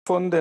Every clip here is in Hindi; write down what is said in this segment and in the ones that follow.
फोन दे।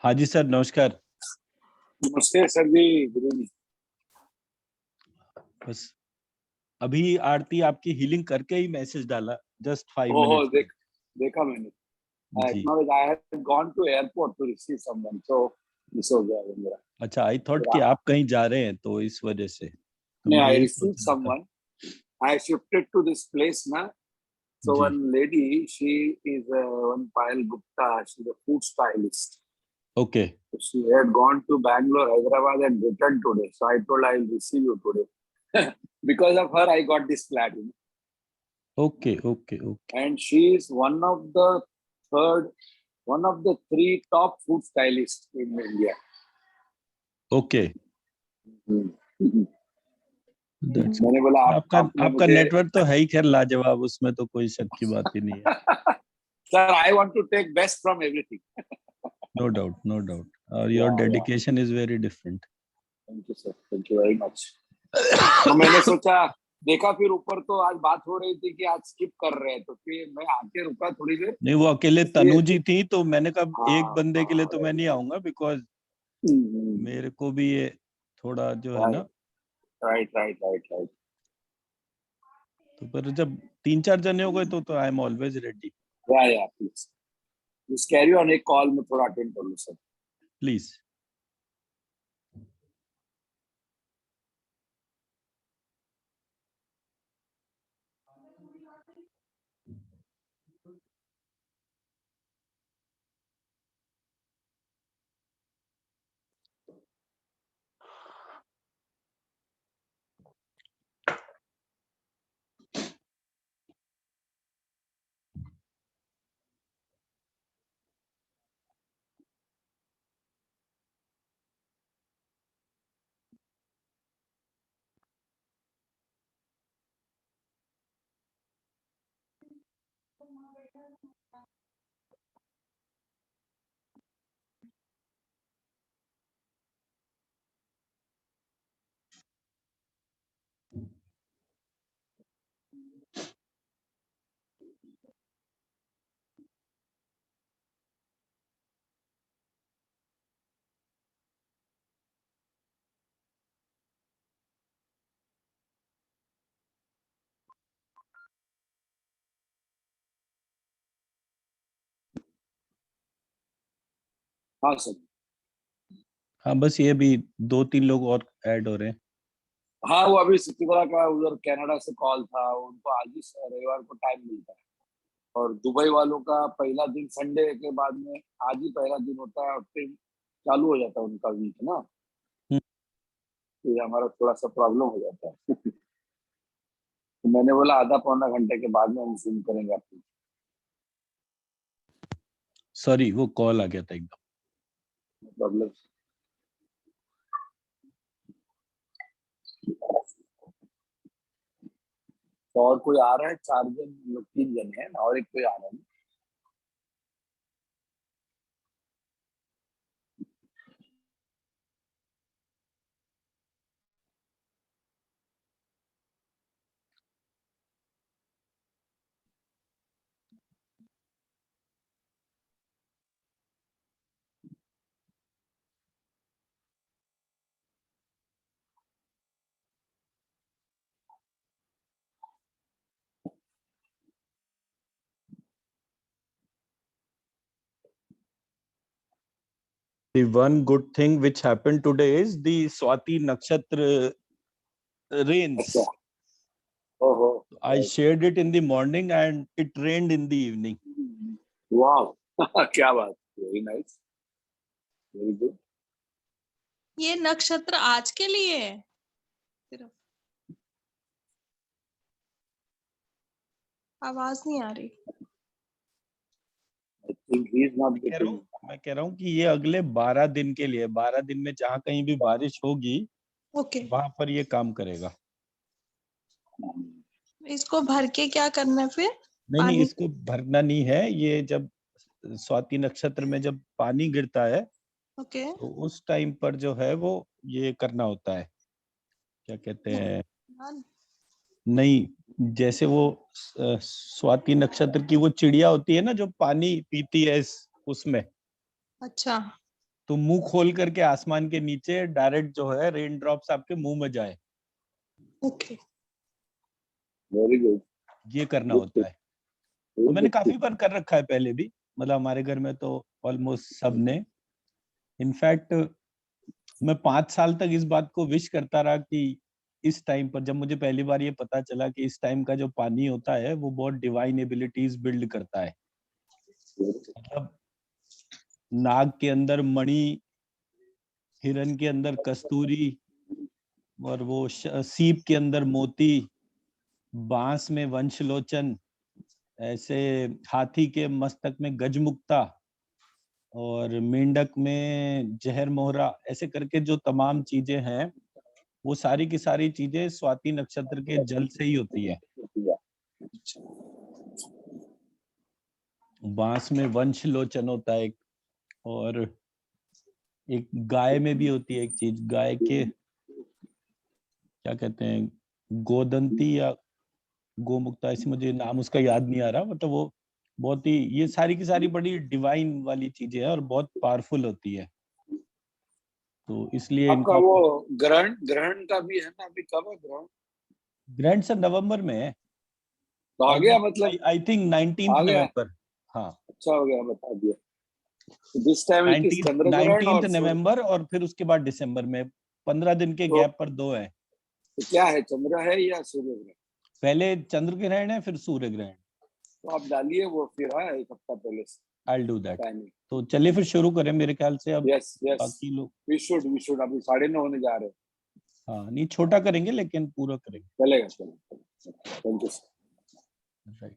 हाँ जी सर, नमस्कार। नमस्ते सर जी, गुरु जी। बस अभी आरती आपकी हीलिंग करके ही मैसेज डाला, जस्ट 5 मिनट्स। देखा मैंने। जी। I had gone to airport to receive someone, so miss हो गया मेरा। अच्छा, आई थॉट कि आप कहीं जा रहे हैं तो इस वजह से। तो नहीं, मैं I यही received सोच रहा था। someone. I shifted to this place ना. So जी। one lady, she is one Payal Gupta. She's a food stylist. Okay. So she had gone to Bangalore, Hyderabad, and returned today. So I told I'll receive you today. Because of her, I got this flat. Okay okay okay. And she is one of the three top food stylists in India. Okay. मैंने बोला आपका नेटवर्क तो है ही, खैर लाजवाब, उसमें तो कोई शक की बात ही नहीं है। Sir, I want to take best from everything. No doubt, no doubt. और your dedication is very different. Thank you sir, thank you very much. तो मैंने सोचा, देखा फिर ऊपर तो आज बात हो रही थी कि आज स्किप कर रहे हैं, तो फिर मैं आके रुका थोड़ी देर। नहीं, वो अकेले तनु जी थी, तो मैंने कहा एक बंदे के लिए तो मैं नहीं आऊंगा, बिकॉज मेरे को भी ये थोड़ा जो है ना। राइट। तो पर जब 3-4 जने हो गए तो आई एम ऑलवेज रेडी। या प्लीज जस्ट कैरी ऑन। एक कॉल में थोड़ा अटेंड कर लो सर, प्लीज। हाँ सर। हाँ, बस ये भी 2-3 लोग और ऐड हो रहे हैं। हाँ, वो अभी सिद्धिपुरा का उधर कनाडा से कॉल था, उनको आज ही रविवार को टाइम मिलता है। और दुबई वालों का पहला दिन संडे के बाद में आज ही पहला दिन होता है और फिर चालू हो जाता है उनका वीक ना। हम्म। तो ये हमारा थोड़ा सा प्रॉब्लम हो जाता है। तो मैंने बोला आधा पौना घंटे के बाद में हम जूम करेंगे आपको। सॉरी, वो कॉल आ गया था एकदम। प्रॉब्लम। तो और कोई आ रहा है? 4 जन लोग, 3 जन है ना, और एक कोई आ रहा है। The one good thing which happened today is the Swati Nakshatra rains. अच्छा। ओहो। I shared it in the morning and it rained in the evening. वाह। क्या बात, वेरी नाइस, वेरी गुड। ये नक्षत्र आज के लिए है सिर्फ? आवाज नहीं आ रही। I think he is not getting. मैं कह रहा हूँ कि ये अगले 12 दिन के लिए, 12 दिन में जहाँ कहीं भी बारिश होगी ओके, वहां पर ये काम करेगा। इसको भर के क्या करना है फिर? नहीं, पानी? इसको भरना नहीं है। ये जब स्वाति नक्षत्र में जब पानी गिरता है ओके, तो उस टाइम पर जो है वो ये करना होता है, क्या कहते हैं, नहीं, जैसे वो स्वाति नक्षत्र की वो चिड़िया होती है ना जो पानी पीती है उसमें, अच्छा, तो मुंह खोल करके आसमान के नीचे डायरेक्ट जो है रेन ड्रॉप्स आपके मुंह में जाए, ओके, वेरी गुड। ये करना होता है। तो मैंने काफी बार कर रखा है पहले भी, मतलब हमारे घर में तो ऑलमोस्ट सबने। इनफैक्ट मैं 5 साल तक इस बात को विश करता रहा कि इस टाइम पर, जब मुझे पहली बार ये पता चला कि इस टाइम का जो पानी होता है वो बहुत डिवाइन एबिलिटीज बिल्ड करता है। मतलब नाग के अंदर मणि, हिरन के अंदर कस्तूरी, और वो सीप के अंदर मोती, बांस में वंशलोचन, ऐसे हाथी के मस्तक में गजमुक्ता, और मेंढक में जहर मोहरा, ऐसे करके जो तमाम चीजें हैं वो सारी की सारी चीजें स्वाति नक्षत्र के जल से ही होती है। बांस में वंशलोचन होता है एक, और एक गाय में भी होती है एक चीज, गाय के क्या कहते हैं, गोदंती या गोमुक्ता, ऐसे मुझे नाम उसका याद नहीं आ रहा। मतलब वो बहुत ही, ये सारी की सारी बड़ी डिवाइन वाली चीजें हैं और बहुत पावरफुल होती है, तो इसलिए आपका इनको। वो ग्रहण ग्रहण का भी है ना, अभी कब है ग्रहण? ग्रैंड सन नवंबर में है। तो आ गया मतलब? आई थिंक 19 आ गया। नवंबर। हाँ, अच्छा हो गया, बता दिया। दिस टाइम इट इज 19 चंद्र ग्रहण 19 और सूर्य। नवंबर, और फिर उसके बाद दिसंबर में 15 दिन के तो, गैप पर दो है। तो क्या है, चंद्र है या सूर्य ग्रहण? पहले चंद्र ग्रहण है, फिर सूर्य ग्रहण। तो आप डालिए वो फिर, है एक हफ्ता पहले से आई डू दैट। टाइमिंग। तो चलिए फिर शुरू करें मेरे ख्याल से अब। यस यस, बाकी लोग, वी शुड अभी 9:30 होने जा रहे हैं। हाँ नहीं, छोटा करेंगे लेकिन पूरा करेंगे। चलेगा चलेगा, थैंक यू। राइट।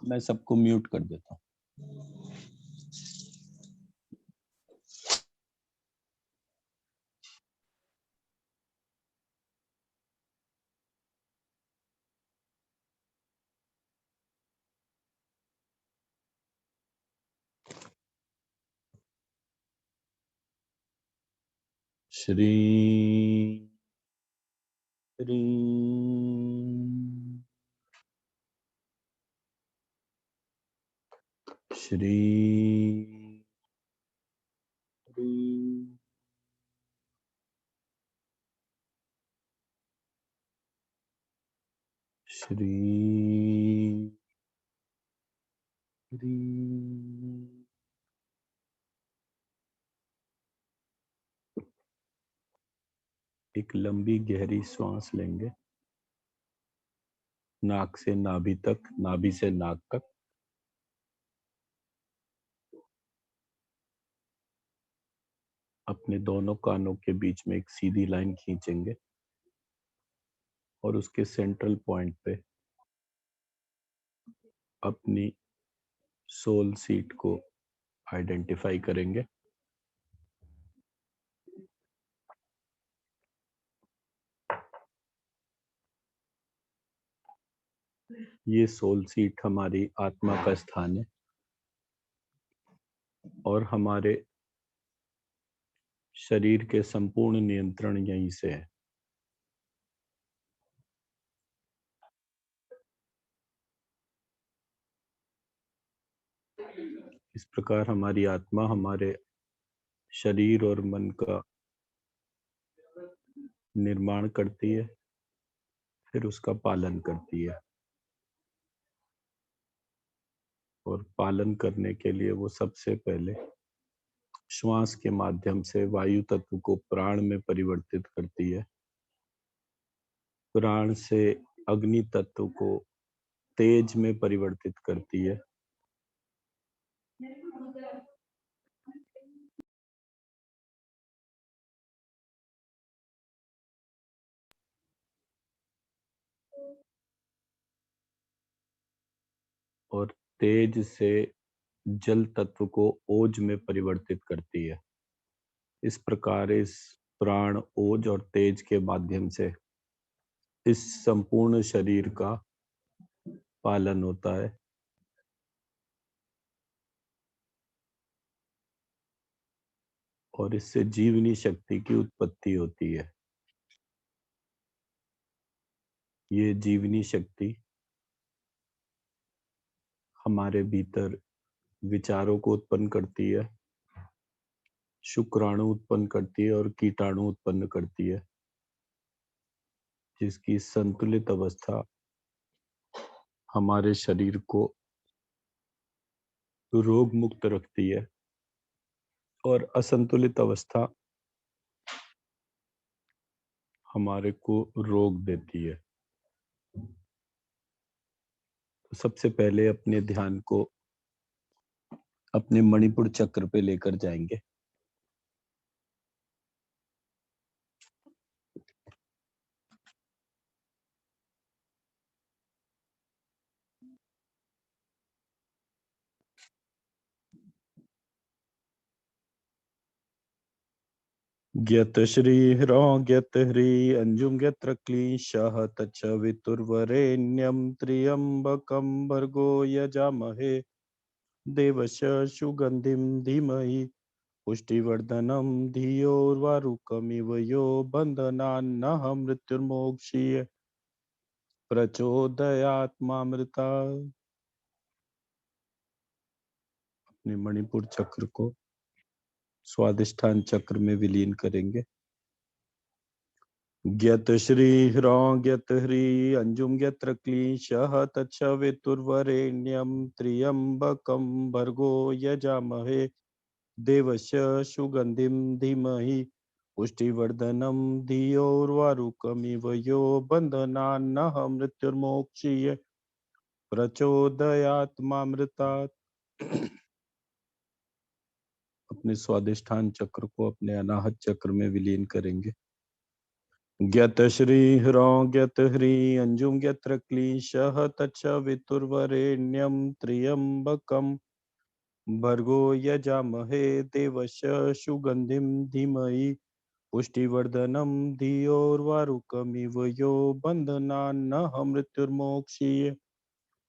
मैं सबको म्यूट कर देता हूँ। श्री श्री श्री श्री श्री। एक लंबी गहरी सांस लेंगे। नाक से नाभि तक, नाभि से नाक तक। अपने दोनों कानों के बीच में एक सीधी लाइन खींचेंगे और उसके सेंट्रल पॉइंट पे अपनी सोल सीट को आइडेंटिफाई करेंगे। ये सोल सीट हमारी आत्मा का स्थान है और हमारे शरीर के संपूर्ण नियंत्रण यहीं से है। इस प्रकार हमारी आत्मा हमारे शरीर और मन का निर्माण करती है, फिर उसका पालन करती है, और पालन करने के लिए वो सबसे पहले श्वास के माध्यम से वायु तत्व को प्राण में परिवर्तित करती है, प्राण से अग्नि तत्व को तेज में परिवर्तित करती है, और तेज से जल तत्व को ओज में परिवर्तित करती है। इस प्रकार इस प्राण, ओज और तेज के माध्यम से इस संपूर्ण शरीर का पालन होता है। और इससे जीवनी शक्ति की उत्पत्ति होती है। ये जीवनी शक्ति हमारे भीतर विचारों को उत्पन्न करती है, शुक्राणु उत्पन्न करती है और कीटाणु उत्पन्न करती है, जिसकी संतुलित अवस्था हमारे शरीर को रोग मुक्त रखती है और असंतुलित अवस्था हमारे को रोग देती है। तो सबसे पहले अपने ध्यान को अपने मणिपुर चक्र पे लेकर जाएंगे। ज्ञत श्री ह्रौं ज्ञत ह्री अंजुम ज्ञत्र क्लीशः तच्च वितुर्वरेण्यं त्र्यंबकं भर्गो यजामहे देवस्य सुगंधिं धीमहि पुष्टिवर्धनं धियोर्वारुकमिव यो बन्धनान्नः मृत्युर्मोक्षीय प्रचोदयात्मामृता। अपने मणिपुर चक्र को स्वादिष्ठान चक्र में विलीन करेंगे। ज्ञत श्री ह्रौं ज्ञत ह्री अंजुम ज्ञत्र क्लीशः तच्च वितुर्वरेण्यं त्र्यंबकं भर्गो यजामहे देवस्य सुगंधिं धीमहि पुष्टिवर्धनं धियोर्वारुकमिव यो बन्धनान्नः मृत्युर्मोक्षीय प्रचोदयात्मामृतात्। अपने स्वादिष्ठान चक्र को अपने अनाहत चक्र में विलीन करेंगे। ज्ञत श्री ह्रौं ज्ञत ह्री अंजुम ज्ञत्र क्लीशः तच्च वितुर्वरेण्यं त्र्यंबकं भर्गो यजामहे देवस्य सुगंधिं धीमहि पुष्टिवर्धनं धियोर्वारुकमिव यो बन्धनान्नः मृत्युर्मोक्षीय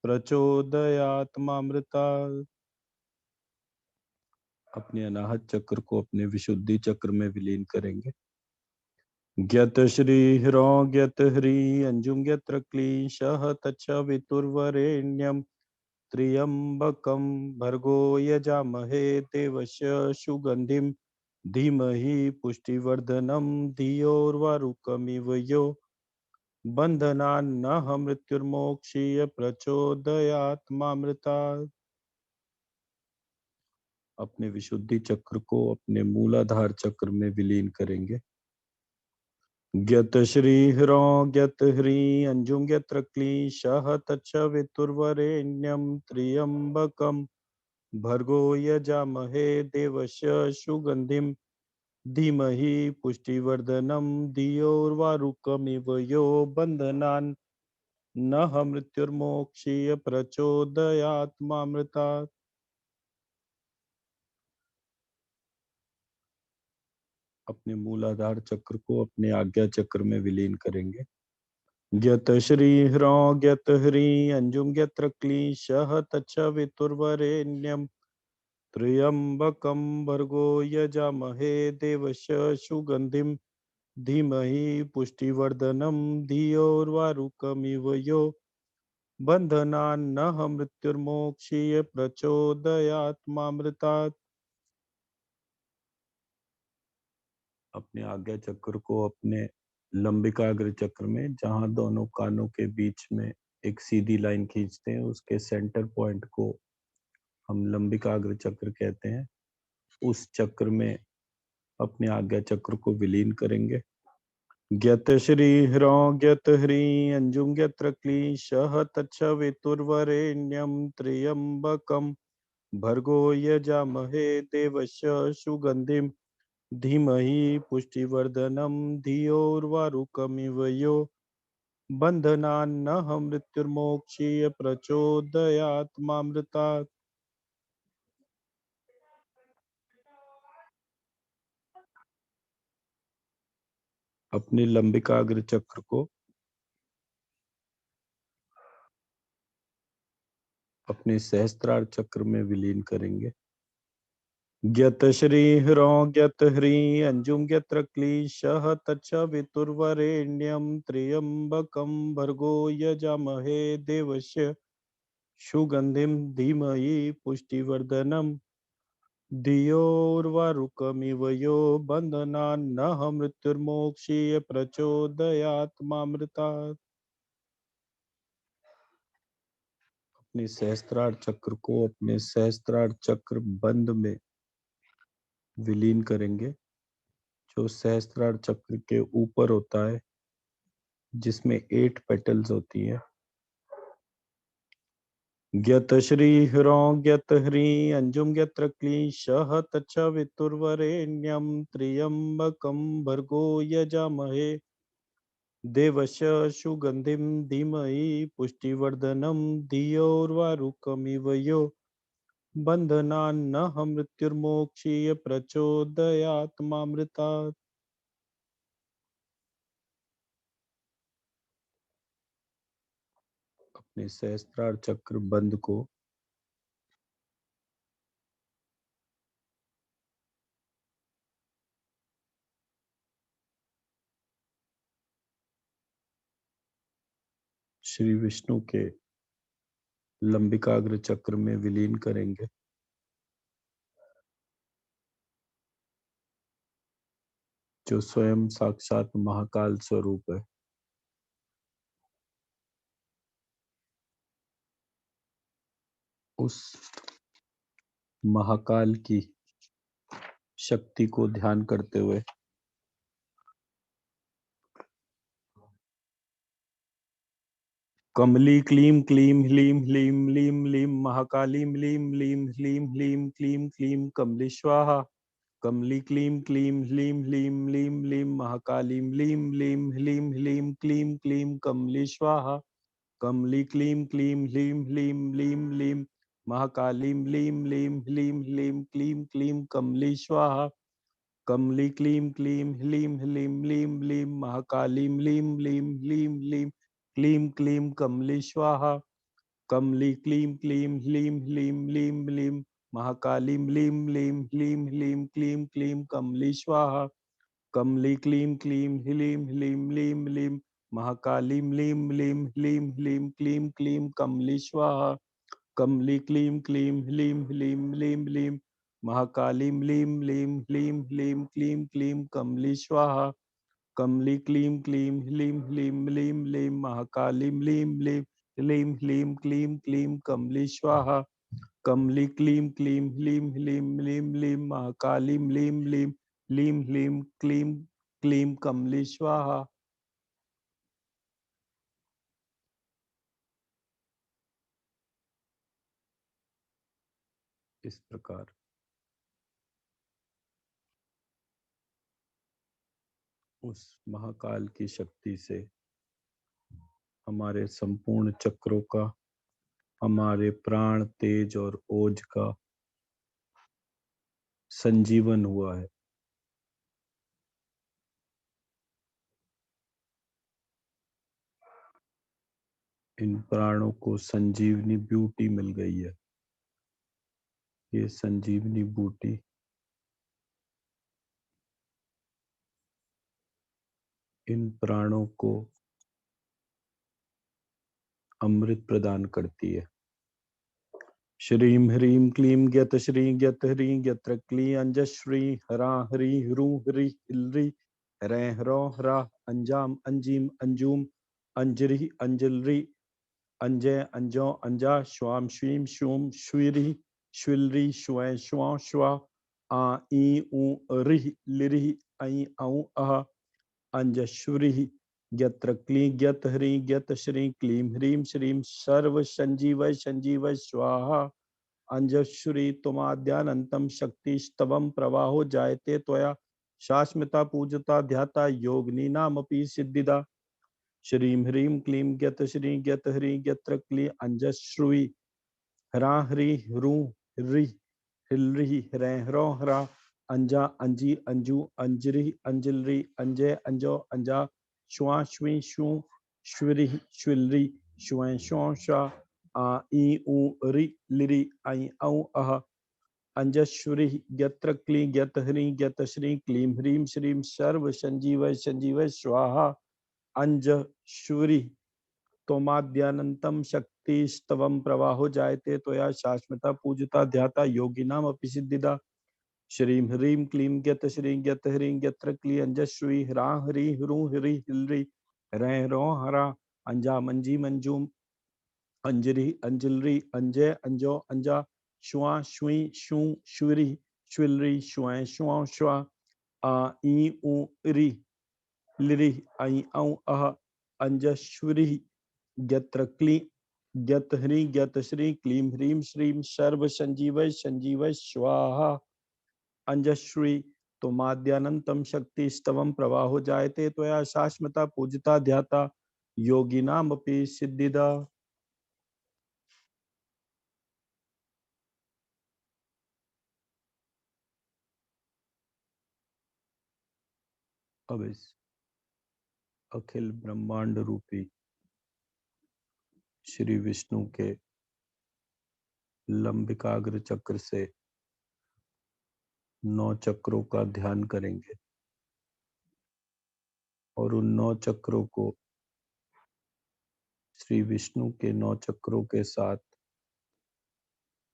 प्रचोदयात्मामृतात्। अपने अनाहत चक्र को अपने विशुद्धि चक्र में विलीन करेंगे। ज्ञत श्री ह्रौं ज्ञत ह्री अंजुम ज्ञत्र क्लीशः तच्च वितुर्वरेण्यं त्र्यंबकं भर्गो यजामहे देवस्य सुगंधिं धीमहि पुष्टिवर्धनं धियोर्वारुकमिव यो बन्धनान्नः मृत्युर्मोक्षीय प्रचोदयात्मामृतात्। अपने विशुद्धि चक्र को अपने मूलाधार चक्र में विलीन करेंगे। ज्ञत श्री ह्रौं ज्ञत ह्रीं अंजुम ज्ञत्र क्लीं शह तच्छ वितुर्वरेण्यं त्र्यंबकम् भर्गो यजामहे देवस्य सुगंधिं धीमहि पुष्टिवर्धनम् धियोर्वारुकमिव यो बन्धनान् नः मृत्युर्मोक्षीय प्रचोदयात् मामृतात्। अपने मूलाधार चक्र को अपने आज्ञा चक्र में विलीन करेंगे। ज्ञत श्री ह्रौं ज्ञत ह्रीं अंजुम ज्ञत्र क्लीं शह तच्छ वितुर्वरेण्यं त्र्यंबकं भर्गो यजामहे देवस्य सुगंधिं धीमहि पुष्टिवर्धनम् धियोर्वारुकमिव यो बन्धनान्नः मृत्युर्मोक्षीय प्रचोदयात् मामृतात्। अपने आज्ञा चक्र को अपने लंबिकाग्र चक्र में, जहां दोनों कानों के बीच में एक सीधी लाइन खींचते हैं, उसके सेंटर पॉइंट को हम लंबिकाग्र चक्र कहते हैं, उस चक्र में अपने आज्ञा चक्र को विलीन करेंगे। ज्ञत श्री ह्रौं ज्ञत ह्रीं अंजुम ज्ञत्र क्लीं शह तच्छ वितुर्वरेण्यं त्र्यंबकं भर्गो यजामहे देवस्य सुगंधिं धीमहि पुष्टिवर्धनम् धियोर्वारुकमिव यो बन्धनान्नः मृत्युर्मोक्षीय प्रचोदयात् मामृतात्। अपने लंबिकाग्र चक्र को अपने सहस्त्रार चक्र में विलीन करेंगे। ज्ञत श्री ह्रौं ज्ञत ह्रीं अंजुम ज्ञत्र क्लीं शह तच्छ वितुर्वरेण्यं त्र्यंबकं भर्गो यजामहे देवस्य सुगंधिं धीमहि पुष्टिवर्धनम् धियोर्वारुकमिव यो बन्धनान्नः मृत्युर्मोक्षीय प्रचोदयात् मामृतात्। अपने सहस्त्रार चक्र को अपने सहस्त्रार चक्र बंद में विलीन करेंगे, जो सहस्त्रार चक्र के ऊपर होता है, जिसमें 8 पेटल्स होती है। ज्ञत श्री ह्रौं ज्ञत ह्रीं अंजुम ज्ञत्र क्लीं शह तच्छ वितुर्वरेण्यं त्र्यंबकं भर्गो यजामहे देवस्य सुगंधिं धीमहि पुष्टिवर्धनम् धियोर्वारुकमिव यो बन्धनान्नः मृत्युर्मोक्षीय प्रचोदयात् मामृतात्। अपने सहस्त्रार चक्र बंद को श्री विष्णु के लंबिकाग्र चक्र में विलीन करेंगे। जो स्वयं साक्षात महाकाल स्वरूप है। उस महाकाल की शक्ति को ध्यान करते हुए कमली क्लीं क्लीं ह्लीं ह्लीं ह्लीं ह्लीं महाकालीं ह्लीं ह्लीं ह्लीं ह्लीं क्लीं क्लीं कमली स्वाहा। कमली क्लीं क्लीं ह्लीं ह्लीं ह्लीं ह्लीं महाकालीं ह्लीं ह्लीं ह्लीं ह्लीं क्लीं क्लीं कमली स्वाहा। कमली क्लीं क्लीं ह्लीं ह्लीं ह्लीं ह्लीं महाकालीं ह्लीं ह्लीं ह्लीं ह्लीं क्लीं क्लीं कमली स्वाहा। कमली क्लीं क्लीं ह्लीं ह्लीं ह्लीं ह्लीं महाकालीं ह्लीं ह्लीं ह्लीं ह्लीं क्लीं क्लीं कमली स्वाहा। कमली क्लीं क्लीं ह्लीं ह्लीं ह्लीं ह्लीं महाकालीं ह्लीं ह्लीं ह्लीं ह्लीं क्लीं क्लीं कमली स्वाहा। कमली क्लीं क्लीं ह्लीं ह्लीं ह्लीं ह्लीं महाकालीं ह्लीं ह्लीं ह्लीं ह्लीं क्लीं क्लीं कमली स्वाहा। कमली क्लीं क्लीं ह्लीं ह्लीं ह्लीं ह्लीं महाकालीं ह्लीं ह्लीं ह्लीं ह्लीं क्लीं क्लीं कमली स्वाहा। कमली क्लीं क्लीं ह्लीं ह्लीं ह्लीं ह्लीं महाकालीं ह्लीं ह्लीं ह्लीं ह्लीं क्लीं क्लीं कमली स्वाहा। कमली क्लीं क्लीं ह्लीं ह्लीं ह्लीं ह्लीं महाकालीं ह्लीं ह्लीं ह्लीं ह्लीं क्लीं क्लीं कमली स्वाहा। इस प्रकार उस महाकाल की शक्ति से हमारे संपूर्ण चक्रों का, हमारे प्राण, तेज और ओज का संजीवन हुआ है। इन प्राणों को संजीवनी बूटी मिल गई है। ये संजीवनी बूटी इन प्राणों को अमृत प्रदान करती है। श्रीं ह्रीं क्लीं ग्यत श्री ग्यत ह्रीं ग्यत्र क्ली अंजश्री हरा हरि ह्रू हरि हिल्री हरै ह्रो हरा अंजाम अंजीम अंजूम अंजरि अंजलरी अंजय अंजो अंजा श्वाम श्वीम श्वूम श्वीरि श्विलरी श्वै श्वा श्वा आ ई ऊ रिह लिरिह ऐ औ अह अंजश्वरी यत्र क्लीं ग्यत ह्रीं ग्यत श्रीं क्लीं ह्रीं श्रीं सर्व संजीवय संजीवय स्वाहा। अंजश्वरी तुमाद्यानंतम शक्तिस्तवम प्रवाहो जायते त्वया शाश्मिता पूजता ध्याता योगिनी नामपि सिद्धिदा। श्रीं ह्रीं क्लीं ग्यत श्रीं ग्यत ह्रीं ग्यत्र क्ली अंजश्रुई हरा ह्री ह्रू ह्री हिल्री हरै ह्रो हरा अंजा अंजी अंजू अंजरी अंजलरी अंजय अंजो अंजा श्वा श्वी श्वू श्वरी श्विलरी श्वै श्वा श्वा आ ई ऊ रि लिरि ऐ औ अह अंजश्वरी यत्र क्ली ग्यत ह्रीं ग्यत श्रीं क्लीं ह्रीं श्रीं सर्व संजीवय संजीवय स्वाहा। अंजश्वरी तोमाद्यानंतम शक्तिस्तवम प्रवाहो जायते त्वया शाश्वता पूजता ध्याता योगिनाम अपि सिद्धिदा। श्रीं ह्रीं क्लीं ग्यत श्रीं ग्यत ह्रीं ग्यत्र क्ली अंजश्वी ह्रा हरि ह्रू हरि हिल्री हरै ह्रो हरा अंजा मंजी मंजूम अंजरी अंजलरी अंजय अंजो अंजा श्वा श्वी श्वू श्विरी श्विलरी श्वै श्वा श्वा आ ई ऊ रि लिरि ऐ औ अह अंजश्वरी यत्र क्ली ग्यत ह्रीं ग्यत श्रीं क्लीं ह्रीं श्रीं सर्व संजीवय संजीवय स्वाहा। अंजश्री तुमाद्यानंतम शक्तिस्तवम प्रवाहो जायते त्वया शाश्वता पूजिता ध्याता योगिनामपि सिद्धिदा। अब इस अखिल ब्रह्मांड रूपी श्री विष्णु के लंबिकाग्र चक्र से 9 चक्रों का ध्यान करेंगे और उन 9 चक्रों को श्री विष्णु के 9 चक्रों के साथ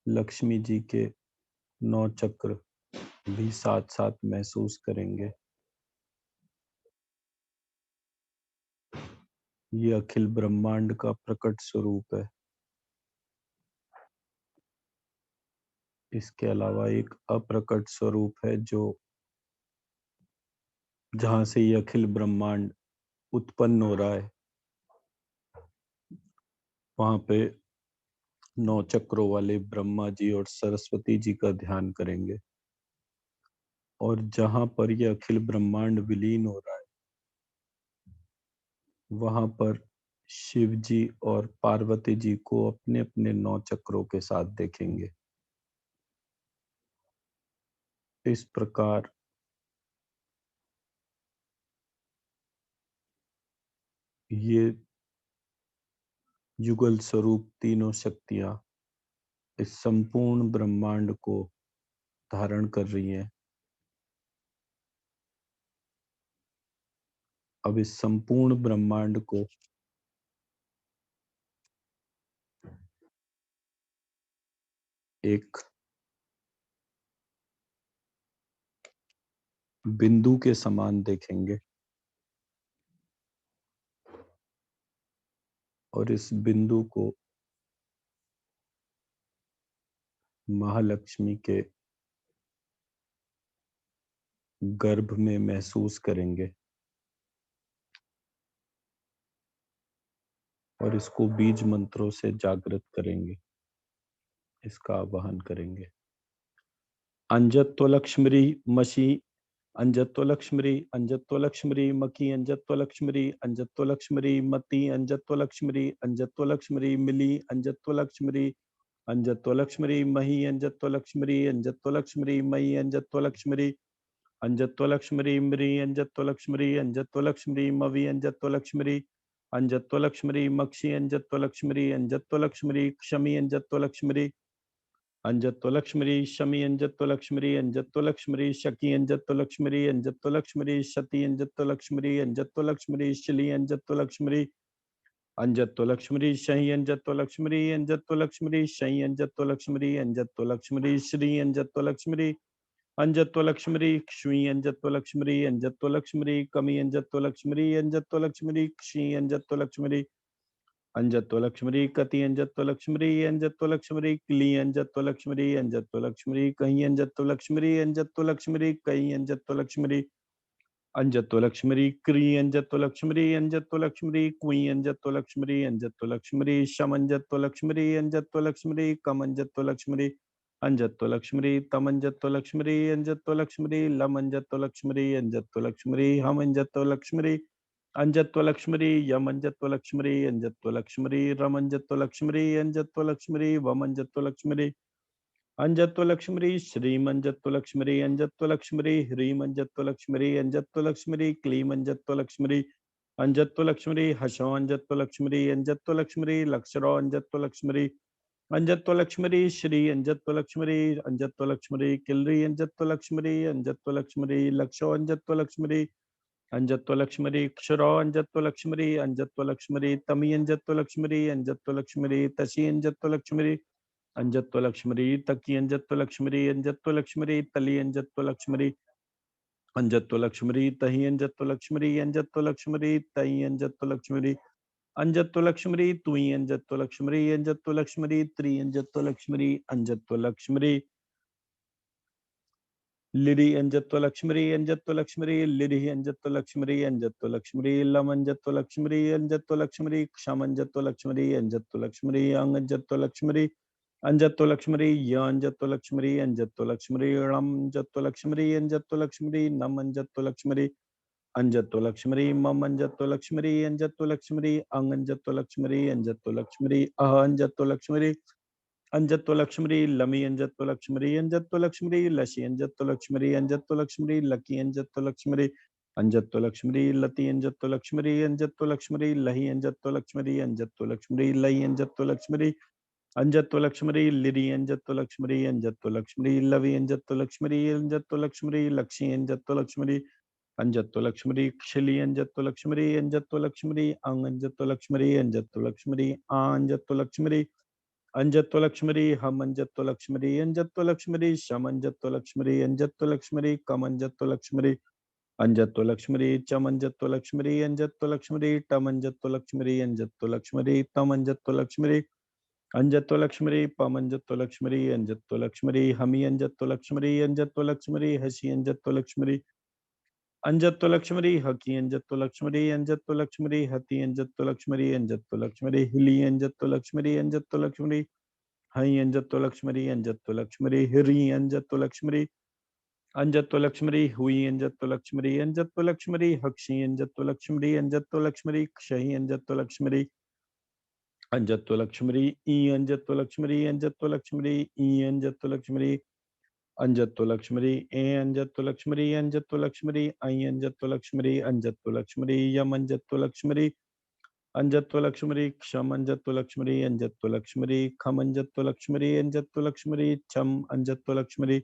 लक्ष्मी जी के 9 चक्र भी साथ साथ महसूस करेंगे। ये अखिल ब्रह्मांड का प्रकट स्वरूप है। इसके अलावा एक अप्रकट स्वरूप है जो जहां से ये अखिल ब्रह्मांड उत्पन्न हो रहा है, वहां पे 9 चक्रों वाले ब्रह्मा जी और सरस्वती जी का ध्यान करेंगे। और जहां पर ये अखिल ब्रह्मांड विलीन हो रहा है, वहां पर शिव जी और पार्वती जी को अपने अपने 9 चक्रों के साथ देखेंगे। इस प्रकार ये युगल स्वरूप तीनों शक्तियां इस संपूर्ण ब्रह्मांड को धारण कर रही हैं। अब इस संपूर्ण ब्रह्मांड को एक बिंदु के समान देखेंगे और इस बिंदु को महालक्ष्मी के गर्भ में महसूस करेंगे। और इसको बीज मंत्रों से जागृत करेंगे, इसका आवाहन करेंगे। अंजत्वलक्ष्मी मशी, अंजत्वलक्ष्मी, अंजत्वलक्ष्मी मकी, अंजत्वलक्ष्मी, अंजत्वलक्ष्मी मति, अंजत्वलक्ष्मी, अंजत्वलक्ष्मी मिली, अंजत्वलक्ष्मी, अंजत्वलक्ष्मी मही, अंजत्वलक्ष्मी, अंजत्वलक्ष्मी मयि, अंजत्वलक्ष्मी, अंजत्वलक्ष्मी म्री, अंजत्वलक्ष्मी, अंजत्वलक्ष्मी मवि, अंजत्वलक्ष्मी, अंजत्वलक्ष्मी मक्षि, अंजत्वलक्ष्मी, अंजत्वलक्ष्मी क्षमि, अंजत्वलक्ष्मी, अंजत्वलक्ष्मी शमि, अंजत्वलक्ष्मी, अंजत्वलक्ष्मी शकी, अंजत्वलक्ष्मी, अंजत्वलक्ष्मी शति, अंजत्वलक्ष्मी, अंजत्वलक्ष्मी शिली, अंजत्वलक्ष्मी, अंजत्वलक्ष्मी शहि, अंजत्वलक्ष्मी, अंजत्वलक्ष्मी शहि, अंजत्वलक्ष्मी, अंजत्वलक्ष्मी श्री, अंजत्वलक्ष्मी, अंजत्वलक्ष्मी क्ष्वी, अंजत्वलक्ष्मी, अंजत्वलक्ष्मी कमि, अंजत्वलक्ष्मी, अंजत्वलक्ष्मी क्षि, अंजत्वलक्ष्मी, अंजत्वलक्ष्मी कति, अंजत्वलक्ष्मी, अंजत्वलक्ष्मी क्ली, अंजत्वलक्ष्मी, अंजत्वलक्ष्मी कहि, अंजत्वलक्ष्मी, अंजत्वलक्ष्मी कहि, अंजत्वलक्ष्मी, अंजत्वलक्ष्मी क्री, अंजत्वलक्ष्मी, अंजत्वलक्ष्मी क्वी, अंजत्वलक्ष्मी, अंजत्वलक्ष्मी शम, अंजत्वलक्ष्मी, अंजत्वलक्ष्मी कम, अंजत्वलक्ष्मी, अंजत्वलक्ष्मी तम, अंजत्वलक्ष्मी, अंजत्वलक्ष्मी लम, अंजत्वलक्ष्मी, अंजत्वलक्ष्मी हम, अंजत्वलक्ष्मी, अंजत्वलक्ष्मी यम, अंजत्वलक्ष्मी, अंजत्वलक्ष्मी रम, अंजत्वलक्ष्मी, अंजत्वलक्ष्मी वम, अंजत्वलक्ष्मी, अंजत्वलक्ष्मी श्रीम, अंजत्वलक्ष्मी, अंजत्वलक्ष्मी ह्रीम, अंजत्वलक्ष्मी, अंजत्वलक्ष्मी क्लीम, अंजत्वलक्ष्मी, अंजत्वलक्ष्मी हशो, अंजत्वलक्ष्मी, अंजत्वलक्ष्मी लक्षरो, अंजत्वलक्ष्मी, अंजत्वलक्ष्मी श्री, अंजत्वलक्ष्मी, अंजत्वलक्ष्मी किलरी, अंजत्वलक्ष्मी, अंजत्वलक्ष्मी लक्षो, अंजत्वलक्ष्मी, अंजत्वलक्ष्मी क्षरो, अंजत्वलक्ष्मी, अंजत्वलक्ष्मी तमी, अंजत्वलक्ष्मी, अंजत्वलक्ष्मी तसी, अंजत्वलक्ष्मी, अंजत्वलक्ष्मी तकी, अंजत्वलक्ष्मी, अंजत्वलक्ष्मी तली, अंजत्वलक्ष्मी, अंजत्वलक्ष्मी तही, अंजत्वलक्ष्मी, अंजत्वलक्ष्मी तई, अंजत्वलक्ष्मी, अंजत्वलक्ष्मी तुई, अंजत्वलक्ष्मी, अंजत्वलक्ष्मी त्री, अंजत्वलक्ष्मी, अंजत्वलक्ष्मी लिरि, अंजत्वलक्ष्मी, अंजत्वलक्ष्मी लिरि, अंजत्वलक्ष्मी, अंजत्वलक्ष्मी लम, अंजत्वलक्ष्मी, अंजत्वलक्ष्मी क्षम, अंजत्वलक्ष्मी, अंजत्वलक्ष्मी अंग, अंजत्वलक्ष्मी, अंजत्वलक्ष्मी य, अंजत्वलक्ष्मी, अंजत्वलक्ष्मी णम, अंजत्वलक्ष्मी, अंजत्वलक्ष्मी नम, अंजत्वलक्ष्मी, अंजत्वलक्ष्मी मम, अंजत्वलक्ष्मी, अंजत्वलक्ष्मी अंग, अंजत्वलक्ष्मी, अंजत्वलक्ष्मी अह, अंजत्वलक्ष्मी, अंजत्वलक्ष्मी लमि, अंजत्वलक्ष्मी, अंजत्वलक्ष्मी लशि, अंजत्वलक्ष्मी, अंजत्वलक्ष्मी लकी, अंजत्वलक्ष्मी, अंजत्वलक्ष्मी लति, अंजत्वलक्ष्मी, अंजत्वलक्ष्मी लहि, अंजत्वलक्ष्मी, अंजत्वलक्ष्मी लहि, अंजत्वलक्ष्मी, अंजत्वलक्ष्मी लिरि, अंजत्वलक्ष्मी, अंजत्वलक्ष्मी लवि, अंजत्वलक्ष्मी, अंजत्वलक्ष्मी लक्षि, अंजत्वलक्ष्मी, अंजत्वलक्ष्मी क्षिलि, अंजत्वलक्ष्मी, अंजत्वलक्ष्मी अंग, अंजत्वलक्ष्मी, अंजत्वलक्ष्मी अंजत्वलक्ष्मी, अंजत्वलक्ष्मी हम, अंजत्वलक्ष्मी, अंजत्वलक्ष्मी शम, अंजत्वलक्ष्मी, अंजत्वलक्ष्मी कम, अंजत्वलक्ष्मी, अंजत्वलक्ष्मी चम, अंजत्वलक्ष्मी, अंजत्वलक्ष्मी टम, अंजत्वलक्ष्मी, अंजत्वलक्ष्मी तम, अंजत्वलक्ष्मी, अंजत्वलक्ष्मी पम, अंजत्वलक्ष्मी, अंजत्वलक्ष्मी हमि, अंजत्वलक्ष्मी, अंजत्वलक्ष्मी हसि, अंजत्वलक्ष्मी, अंजत्वलक्ष्मी हकी, अंजत्वलक्ष्मी, अंजत्वलक्ष्मी हति, अंजत्वलक्ष्मी, अंजत्वलक्ष्मी हिली, अंजत्वलक्ष्मी, अंजत्वलक्ष्मी हई, अंजत्वलक्ष्मी, अंजत्वलक्ष्मी हिरी, अंजत्वलक्ष्मी, अंजत्वलक्ष्मी हुई, अंजत्वलक्ष्मी, अंजत्वलक्ष्मी हक्षि, अंजत्वलक्ष्मी, अंजत्वलक्ष्मी क्षहि, अंजत्वलक्ष्मी, अंजत्वलक्ष्मी ई, अंजत्वलक्ष्मी, अंजत्वलक्ष्मी ई, अंजत्वलक्ष्मी, अंजत्वलक्ष्मी ए, अंजत्वलक्ष्मी, अंजत्वलक्ष्मी ऐ, अंजत्वलक्ष्मी, अंजत्वलक्ष्मी यम, अंजत्वलक्ष्मी, अंजत्वलक्ष्मी क्षम, अंजत्वलक्ष्मी, अंजत्वलक्ष्मी खम, अंजत्वलक्ष्मी, अंजत्वलक्ष्मी छम, अंजत्वलक्ष्मी,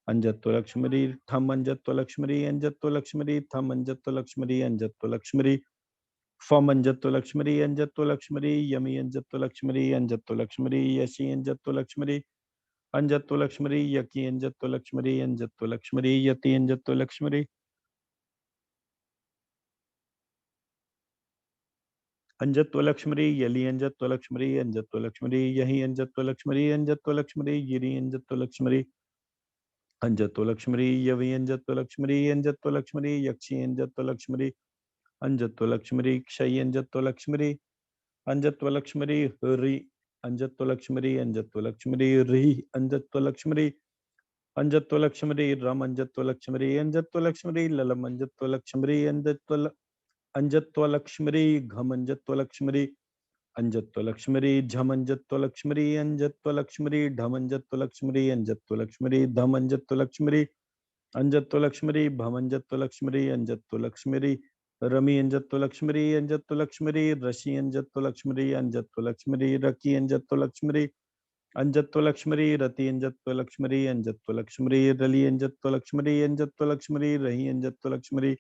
अंजत्वलक्ष्मी थम, अंजत्वलक्ष्मी, अंजत्वलक्ष्मी थम, अंजत्वलक्ष्मी, अंजत्वलक्ष्मी फम, अंजत्वलक्ष्मी, अंजत्वलक्ष्मी यमि, अंजत्वलक्ष्मी, अंजत्वलक्ष्मी यशि, अंजत्वलक्ष्मी, अंजत्वलक्ष्मी यकी, अंजत्वलक्ष्मी, अंजत्वलक्ष्मी यति, अंजत्वलक्ष्मी, अंजत्वलक्ष्मी यलि, अंजत्वलक्ष्मी, अंजत्वलक्ष्मी यहि, अंजत्वलक्ष्मी, अंजत्वलक्ष्मी गिरि, अंजत्वलक्ष्मी, अंजत्वलक्ष्मी यवि, अंजत्वलक्ष्मी, अंजत्वलक्ष्मी यक्षि, अंजत्वलक्ष्मी, अंजत्वलक्ष्मी क्षयि, अंजत्वलक्ष्मी, अंजत्वलक्ष्मरी रि अंजत्वलक्ष्मरी अंजत्वलक्ष्मरी रि अंजत्वलक्ष्मरी अंजत्वलक्ष्मरी रम अंजत्वलक्ष्मरी अंजत्वलक्ष्मरी ललम अंजत्वलक्ष्मरी अंजत्वलक्ष्मरी घम अंजत्वलक्ष्मरी अंजत्वलक्ष्मरी झम अंजत्वलक्ष्मरी अंजत्वलक्ष्मरी ढम अंजत्वलक्ष्मरी अंजत्वलक्ष्मरी धम अंजत्वलक्ष्मरी अंजत्वलक्ष्मरी भम अंजत्वलक्ष्मरी अंजत्वलक्ष्मरी रमी अंजत्वलक्ष्मरी अंजत्वलक्ष्मरी रशी अंजत्वलक्ष्मरी अंजत्वलक्ष्मरी रकी अंजत्वलक्ष्मरी अंजत्वलक्ष्मरी रति अंजत्वलक्ष्मरी अंजत्वलक्ष्मरी रली अंजत्वलक्ष्मरी अंजत्वलक्ष्मरी रही अंजत्वलक्ष्मरी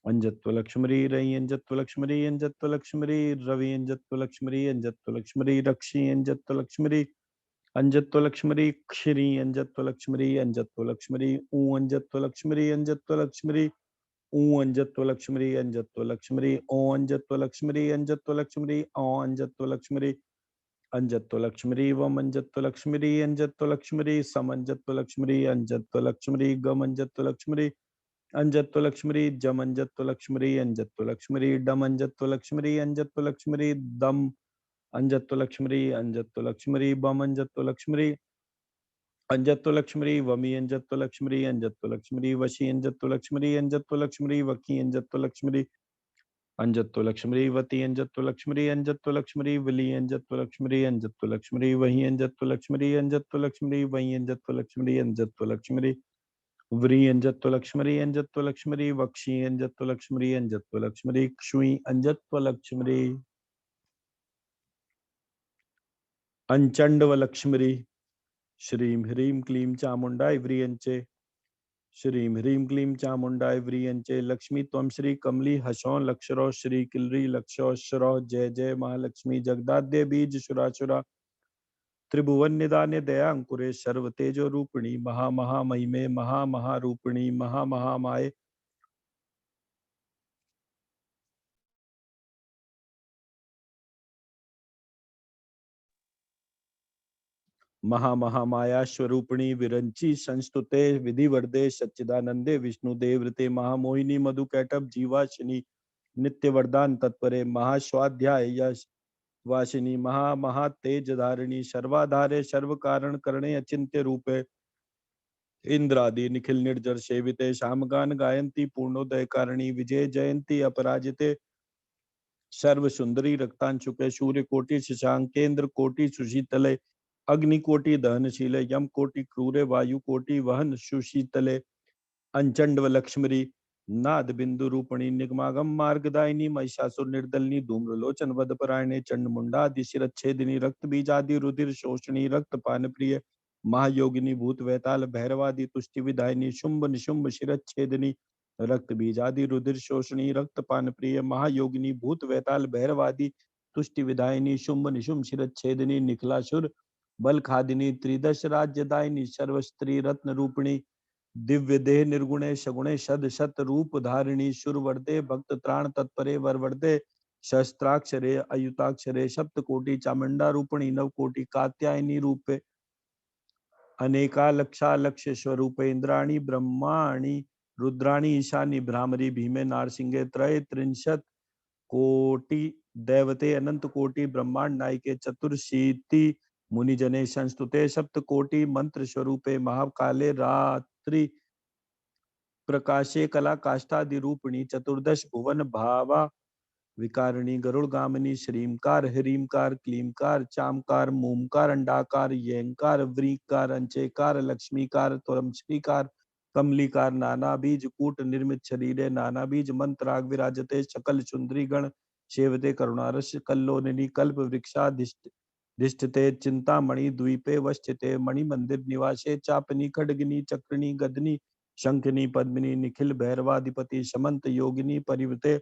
अंजत्वलक्ष्मरी रही अंजत्वलक्ष्मरी अंजत्वलक्ष्मरी रवि अंजत्वलक्ष्मरी अंजत्वलक्ष्मरी रक्षी अंजत्वलक्ष्मरी अंजत्वलक्ष्मरी क्षिरी अंजत्वलक्ष्मरी अंजत्वलक्ष्मरी ऊ अंजत्वलक्ष्मरी अंजत्वलक्ष्मरी ऊ अंजत्वलक्ष्मरी अंजत्वलक्ष्मरी ओ अंजत्वलक्ष्मरी अंजत्वलक्ष्मरी ओ अंजत्वलक्ष्मरी अंजत्वलक्ष्मरी वम अंजत्वलक्ष्मरी अंजत्वलक्ष्मरी सम अंजत्वलक्ष्मरी अंजत्वलक्ष्मरी गम अंजत्वलक्ष्मरी अंजत्वलक्ष्मरी जम अंजत्वलक्ष्मरी अंजत्वलक्ष्मरी डम अंजत्वलक्ष्मरी अंजत्वलक्ष्मरी दम अंजत्वलक्ष्मरी अंजत्वलक्ष्मरी बम अंजत्वलक्ष्मरी अंजत्वलक्ष्मरी वमी अंजत्वलक्ष्मरी अंजत्वलक्ष्मरी वशी अंजत्वलक्ष्मरी अंजत्वलक्ष्मरी वकी अंजत्वलक्ष्मरी अंजत्वलक्ष्मरी वती अंजत्वलक्ष्मरी अंजत्वलक्ष्मरी विली अंजत्वलक्ष्मरी अंजत्वलक्ष्मरी वही अंजत्वलक्ष्मरी अंजत्वलक्ष्मरी वही अंजत्वलक्ष्मरी अंजत्वलक्ष्मरी व्री अंजत्वलक्ष्मरी अंजत्वलक्ष्मरी वक्षी अंजत्वलक्ष्मरी अंजत्वलक्ष्मरी क्षुई अंजत्वलक्ष्मरी अंचंडवलक्ष्मरी श्रीं ह्रीं क्लीं चामुंडाय व्रियंचे श्रीं ह्रीं क्लीं चामुंडाय व्रियंचे लक्ष्मी त्वं श्री कमली हसौ लक्षरो श्री किलरी लक्षोश्वरो जय जय महालक्ष्मी जगदाद्य बीज शुराशुरा त्रिभुवन निदाने दयांकुरे सर्व तेजो रूपिणी महा महामहिमे महा महारूपिणी महा महामाये महा महामाया स्वरूपिणी विरंची संस्तुते विधिवर्दे सच्चिदानंदे विष्णुदेवृते महामोहिनी मधुकैटभ जीवाशिनी नित्य वरदान तत्परे महास्वाध्याय यश वासिनी महा महा तेज धारिणी सर्वाधारे सर्व कारण करणे अचिंत्य रूपे इंद्रादि निखिल निर्जर सेविते शामगान गायंती पूर्णोदय कारिणी विजय जयंती अपराजिते सर्व सुंदरी रक्तांशुके सूर्य कोटि शशांक केंद्र कोटि सुशीतले अग्नि कोटि दहनशीले यम कोटि क्रूरे वायु कोटि वहन सुशीतले अंचंडव लक्ष्मरी नाद बिंदु रूपणी निगमागम मार्गदायिनी महिषासुर निर्दलनी धूम्रलोचन वदपरायणे चंड मुंडादि शिरच्छेदिनी रक्त बीजादि रुधिर शोषणी रक्त पान प्रिय महायोगिनी भूत वैताल भैरवादि तुष्टि विधायिनी शुंभ निशुंभ शिरच्छेदिनी रक्त बीजादि रुधिर शोषणी रक्त पान प्रिय महायोगिनी भूत वैताल भैरवादि तुष्टि विधायिनी शुंभ निशुंभ शिरच्छेदिनी निखिलासुर बल खादिनी त्रिदश राज्यदायिनी सर्वस्त्री रत्न रूपिणी दिव्य देह निर्गुणे सगुणे शद शत रूप धारिणी शुर वर्दे भक्त त्राण तत्परे वरवर्दे शस्त्राक्षरे अयुताक्षरे सप्त कोटि चामुंडा रूपिणी नव कोटि कात्यायनी रूपे अनेका लक्षा लक्ष स्वरूपे इंद्राणी ब्रह्माणी रुद्राणी ईशानी भ्रामरी भीमे नारसिंहे त्रय त्रिंशत कोटि दैवते अनंत कोटि ब्रह्मांड नायके चतुर्शीति मुनिजने संस्तुते सप्त कोटि मंत्र स्वरूपे महाकाले रात्रि प्रकाशे कला काष्ठादि रूपिणी चतुर्दश भुवन भावा विकारिणी गरुड़ गामिनी श्रीमकार ह्रीमकार क्लीमकार चामकार मूमकार अंडाकार येंकार व्रीकार अंचेकार लक्ष्मीकार त्वरम श्रीकार कमलीकार नाना बीज कूट निर्मित शरीरे नाना बीज मंत्राग विराजते सकल सुंदरी गण सेवते करुणारस कल्लोनिनी कल्प वृक्षाधिष्ठिते चिंतामणि द्वीपे वस्थिते मणि मंदिर निवासे चापनी खड्गिनी चक्रिणी गदनी शंखनी पद्मिनी निखिल भैरवाधिपति समंत योगिनी परिवृते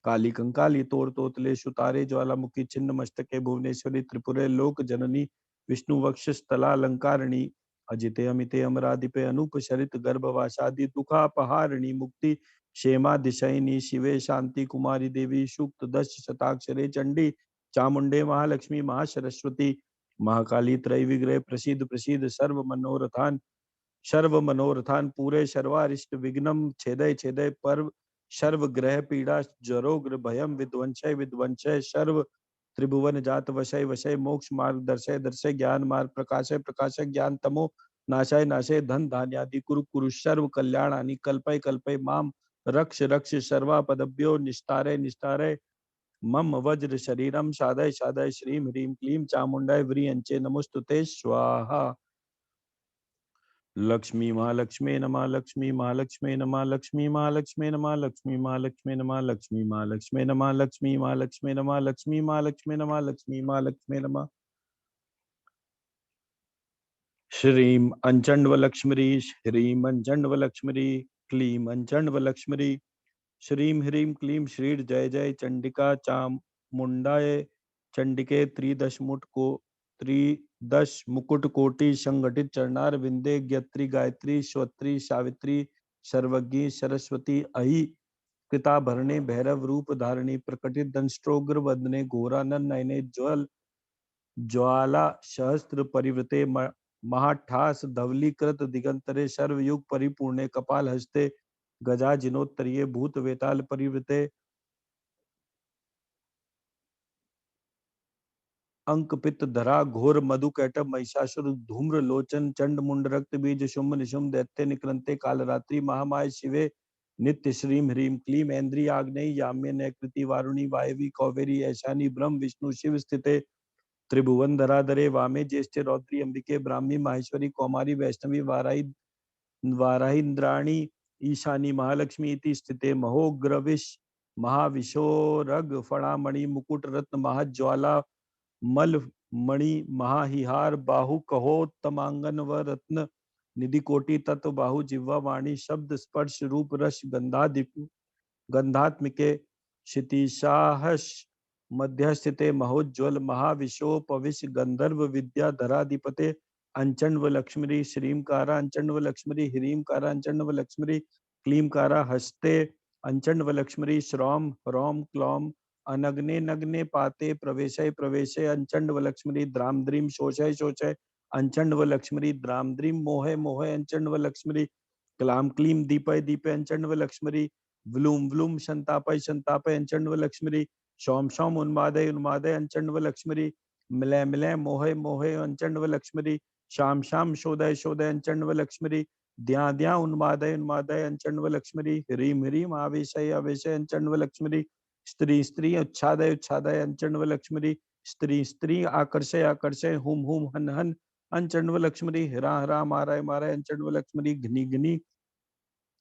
काली कंकाली तोड़ तोतले सुतारे ज्वालामुखी छिन्न मस्तके भुवनेश्वरी त्रिपुरे लोक जननी विष्णु वक्षस्थला अलंकारिणी अजिते अमिते अमराधिपे अनूप शरित गर्भवासादि दुखापहारिणी मुक्ति क्षेमा दिशयिनी शिवे शांति कुमारी देवी सूक्त दश शताक्षरे चंडी चामुंडे महालक्ष्मी महासरस्वती महाकाली त्रय विग्रह प्रसिद्ध प्रसिद्ध सर्व मनोरथान पूरे सर्वारिष्ट विघ्नम छेदय छेदय पर्व सर्व ग्रह पीड़ा जरोग्र भयम विध्वंसय विध्वंसय सर्व त्रिभुवन जात वशय वशय मोक्ष मार्ग दर्शय दर्शय ज्ञान मार्ग प्रकाशय प्रकाशय ज्ञान तमो नाशाय नाशय धन धान्यादि कुरु कुरु सर्व कल्याणानि कल्पय कल्पय माम रक्ष रक्ष सर्वा पदभ्यो निस्तारय निस्तारय मम वज्र शरीरम शादय शादय श्रीम ह्रीम क्लीम चामुंडाय व्रियंचे नमोस्तुते स्वाहा। लक्ष्मी महालक्ष्मी नमः लक्ष्मी महालक्ष्मी नमः लक्ष्मी महालक्ष्मी नमः लक्ष्मी महालक्ष्मी नमः लक्ष्मी महालक्ष्मी नमः लक्ष्मी महालक्ष्मी नमः लक्ष्मी महालक्ष्मी नमः लक्ष्मी महालक्ष्मी नमः। श्रीम अंचंडव लक्ष्मी श्रीम अंचंडव लक्ष्मी क्लीम अंचंडव लक्ष्मी श्रीम ह्रीम क्लीम श्री जय जय चंडिका चामुंडाय चंडिके त्रिदश मुकुट कोटि संगठित चरणार विंदे ज्ञत्री गायत्री श्रोत्री सावित्री सर्वज्ञी सरस्वती अहि कृताभरणे भैरव रूप धारिणी प्रकटित दंष्ट्रोग्र वदने घोरानन नयने ज्वाला सहस्त्र परिवृते महाठास धवलीकृत दिगंतरे सर्वयुग परिपूर्णे कपाल हस्ते गजा जिनोत्तरीय भूत वेताल परिवृते अंक पित्त धरा घोर मधु कैटभ महिषासुर धूम्र लोचन चंड मुंड रक्त बीज शुंभ निशुंभ दैत्य निकृंते कालरात्रि महामाय शिवे नित्य श्रीम ह्रीम क्लीम ऐन्द्रिय आग्नेय याम्य नैकृति वारुणी वायवी कौवेरी ऐशानी ब्रह्म विष्णु शिव स्थिते त्रिभुवन धराधरे वामे ज्येष्ठे रौद्री अंबिके ब्राह्मी माहेश्वरी कौमारी वैष्णवी वाराहीन्द्राणी ईशानी महालक्ष्मी इति स्थिते महोग्रविश महाविशोरग फणामणि मुकुट रत्न महाज्वाला मल मणि महाहिहार बाहु कहोत्तमांगन व रत्न निधि कोटि तत्व बाहु जिह्वा वाणी शब्द स्पर्श रूप रस गंधात्मिके क्षितिशाहस मध्यस्थिते महोज्वल महाविशोपविश गंधर्व विद्या धराधिपते अंचंडव लक्ष्मी श्रीमकारा अंचंडव लक्ष्मी ह्रीमकारा अंचंडव लक्ष्मी क्लीमकारा हस्ते अंचंडव लक्ष्मी श्रौम ह्रौम क्लौम अनग्ने नग्ने पाते प्रवेशय प्रवेशय अंचंडव लक्ष्मी द्राम द्रीम शोषय शोषय अंचंडव लक्ष्मी द्राम द्रीम मोहय मोहय अंचंडव लक्ष्मी क्लाम क्लीम दीपय दीपय अंचंडव लक्ष्मी व्लूम व्लूम शंतापय शंतापय अंचंडव लक्ष्मी शौम शौम उन्मादय उन्मादय अंचंडव लक्ष्मी मिलय मिलय मोहय मोहय अंचंडव लक्ष्मी शाम शाम शोदय शोदय अंचंडव लक्ष्मी द्या द्या उन्मादय उन्मादय अंचंडव लक्ष्मी ह्रीम ह्रीम आवेशय आवेशय अंचंडव लक्ष्मी स्त्री स्त्री उच्छादय उच्छादय अंचंडव लक्ष्मी स्त्री स्त्री आकर्षय आकर्षय हुम हुम हन हन अंचंडव लक्ष्मी हरा हरा माराय माराय अंचंडव लक्ष्मी घनी घनी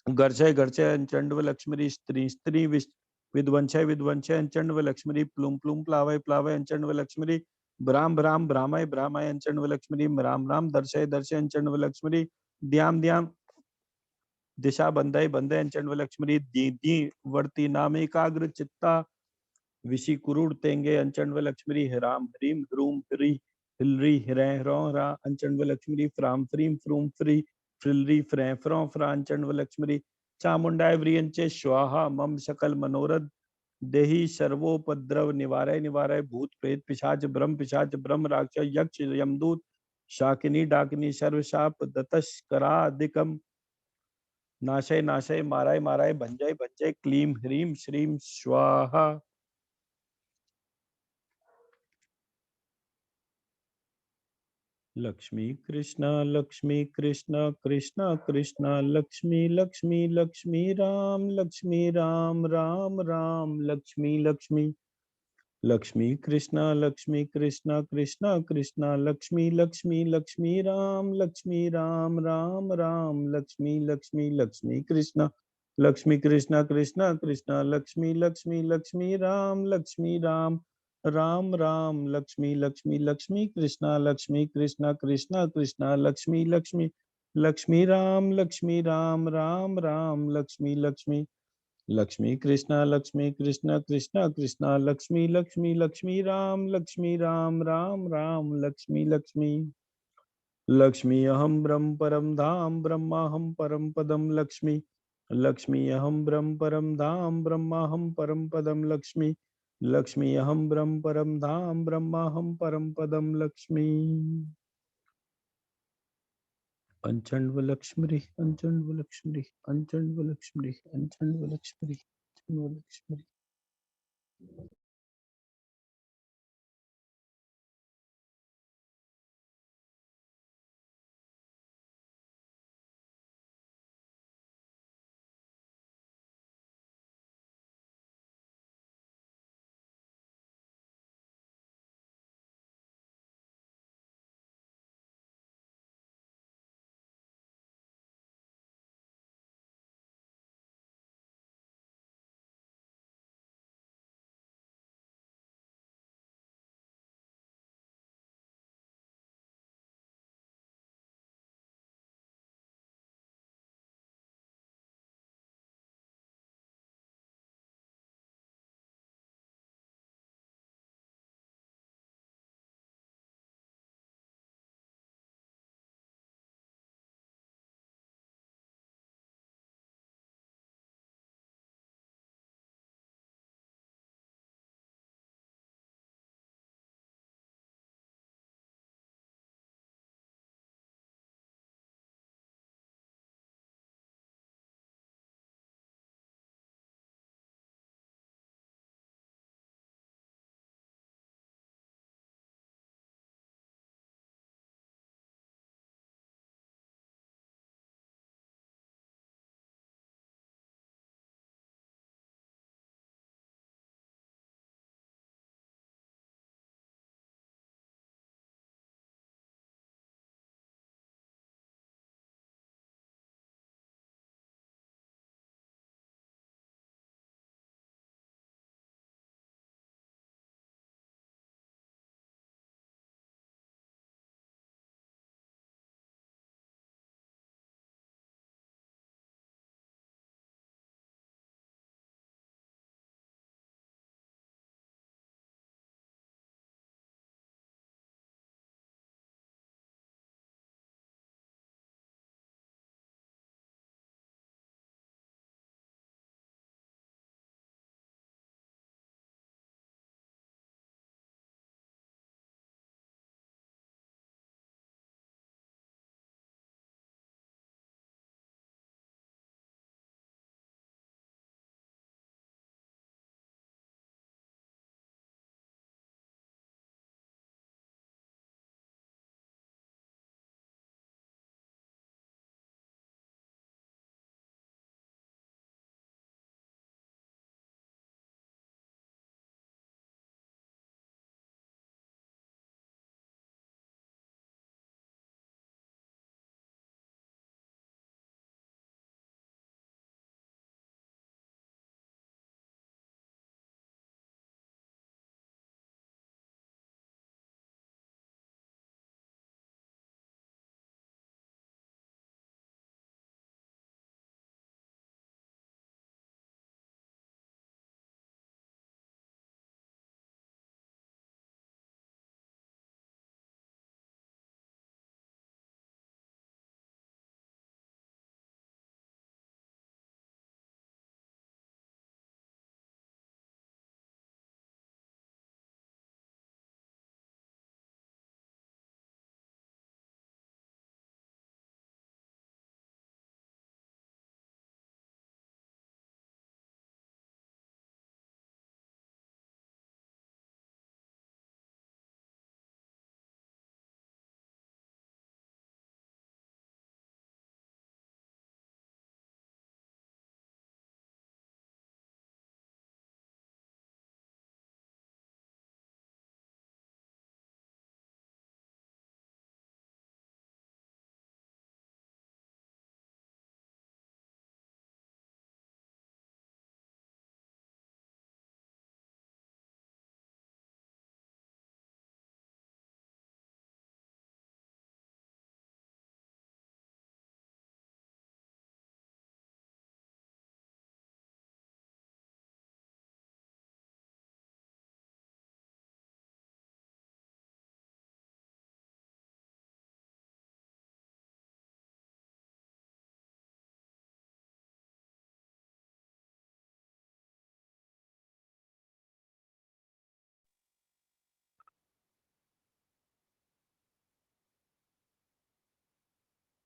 गर्जय गर्जय अंचंडव लक्ष्मी स्त्री स्त्री विध्वंसय विध्वंसय अंचंडव लक्ष्मी प्लुम प्लुम प्लावय प्लावय अंचंडव लक्ष्मी भ्राम भ्राम भ्रामय भ्रामय अंचंडव लक्ष्मी राम राम दर्शय दर्शय अंचंडव लक्ष्मी द्याम द्याम दिशा बंदय बंदय अंचंडव लक्ष्मी दी दी वर्ती नाम एकाग्र चित्ता विशी कुरुड़ तेंगे अंचंडव लक्ष्मी हराम ह्रीम ह्रूम ह्री हिलरी हिरै ह्रौ ह्रा अंचंडव लक्ष्मी फ्राम फ्रीम फ्रूम फ्री फ्रिलरी फ्रै फ्रौ फ्रा अंचंडव लक्ष्मी चामुंडाय व्रियंचे स्वाहा मम सकल मनोरथ देहि सर्वोपद्रव निवारय निवारय भूत प्रेत पिशाच ब्रह्म राक्षस यक्ष यमदूत शाकिनी डाकिनी सर्वशाप दतस्करादिकम नाशय नाशय माराय माराय भंजय भंजय क्लीम ह्रीम श्रीम स्वाहा। लक्ष्मी कृष्ण कृष्ण कृष्ण लक्ष्मी लक्ष्मी लक्ष्मी राम राम राम लक्ष्मी लक्ष्मी लक्ष्मी कृष्ण कृष्ण कृष्ण लक्ष्मी लक्ष्मी लक्ष्मी राम राम राम लक्ष्मी लक्ष्मी लक्ष्मी कृष्ण कृष्ण कृष्ण लक्ष्मी लक्ष्मी राम राम राम लक्ष्मी लक्ष्मी लक्ष्मी कृष्ण कृष्ण कृष्ण लक्ष्मी लक्ष्मी राम राम राम लक्ष्मी लक्ष्मी लक्ष्मी कृष्ण कृष्ण कृष्ण लक्ष्मी लक्ष्मी राम राम राम लक्ष्मी लक्ष्मी लक्ष्मी अहम ब्रह्म परम धाम ब्रह्माहम परम पदम लक्ष्मी अहम ब्रह्म परम धाम ब्रह्माहम परम पदम लक्ष्मी अहम ब्रह्म परम धाम ब्रह्माहम परम पदम लक्ष्मी अंचंडव लक्ष्मी अंचंडव लक्ष्मी अंचंडव लक्ष्मी अंचंडव लक्ष्मी अंचंडव लक्ष्मी।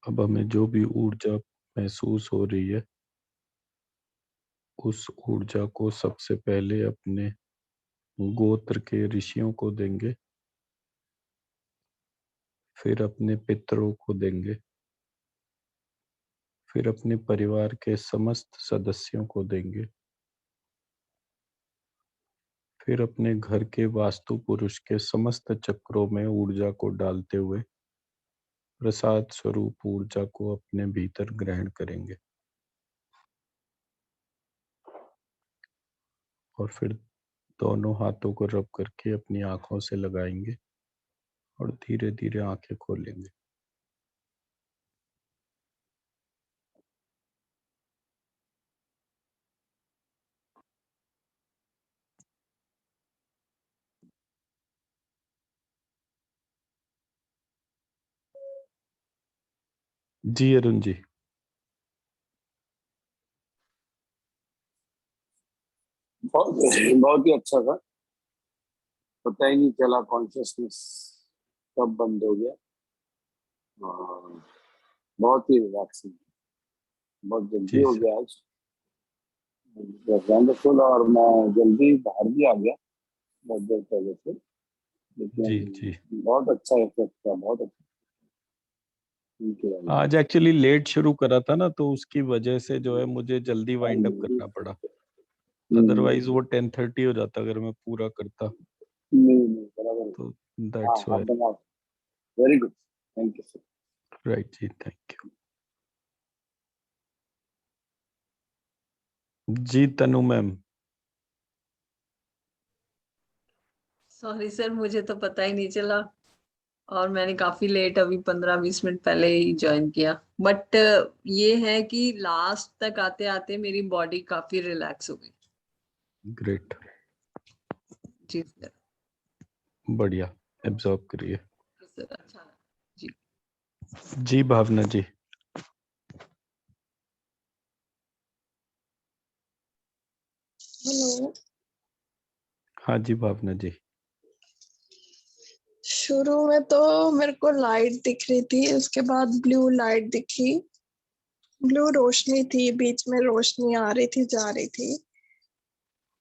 अब हमें जो भी ऊर्जा महसूस हो रही है, उस ऊर्जा को सबसे पहले अपने गोत्र के ऋषियों को देंगे, फिर अपने पितरों को देंगे, फिर अपने परिवार के समस्त सदस्यों को देंगे, फिर अपने घर के वास्तु पुरुष के समस्त चक्रों में ऊर्जा को डालते हुए प्रसाद स्वरूप ऊर्जा को अपने भीतर ग्रहण करेंगे और फिर दोनों हाथों को रब करके अपनी आंखों से लगाएंगे और धीरे धीरे आंखें खोलेंगे। जी अरुण जी। बहुत ही अच्छा था, पता ही नहीं चला कॉन्शियसनेस कब बंद हो गया। हाँ, बहुत ही रिलैक्सिंग, बहुत जल्दी जी हो सर। गया आज, वंडरफुल। और मैं जल्दी बाहर भी आ गया बहुत देर पहले से, जी लेकिन जी। बहुत अच्छा इफेक्ट था, बहुत अच्छा। Thank you very much. आज एक्चुअली लेट शुरू करा था ना, तो उसकी वजह से जो है मुझे जल्दी वाइंड अप करना पड़ा। अदरवाइज वो 10:30 हो जाता अगर मैं पूरा करता, नहीं बराबर है। तो हाँ दैट्स हाँ व्हाई। बना, very good, thank you sir. Right जी, थैंक यू। जी तनु मैम। सॉरी सर, मुझे तो पता ही नहीं चला, और मैंने काफी लेट, अभी 15-20 मिनट पहले ही ज्वाइन किया। बट ये है कि लास्ट तक आते आते मेरी बॉडी काफी रिलैक्स हो गई। ग्रेट, जी सर। बढ़िया, एब्जॉर्ब करिए। सर अच्छा जी। जी भावना जी। हेलो। हाँ जी भावना जी। शुरू में तो मेरे को लाइट दिख रही थी, उसके बाद ब्लू लाइट दिखी, ब्लू रोशनी थी, बीच में रोशनी आ रही थी जा रही थी।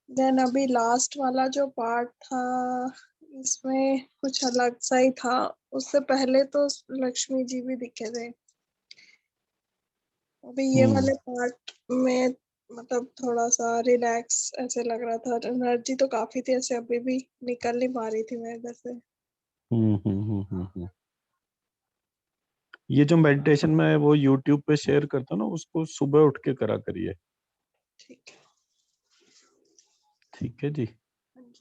देन अभी लास्ट वाला जो पार्ट था, इसमें कुछ अलग सा ही था। उससे पहले तो लक्ष्मी जी भी दिखे थे। अभी ये वाले पार्ट में मतलब थोड़ा सा रिलैक्स ऐसे लग रहा था। एनर्जी तो काफी थी, ऐसे अभी भी निकल नहीं पा रही थी मेरे इधर से। ये जो मेडिटेशन मैं वो YouTube पे शेयर करता हूँ ना, उसको सुबह उठ के करा करिए। ठीक है। ठीक है जी,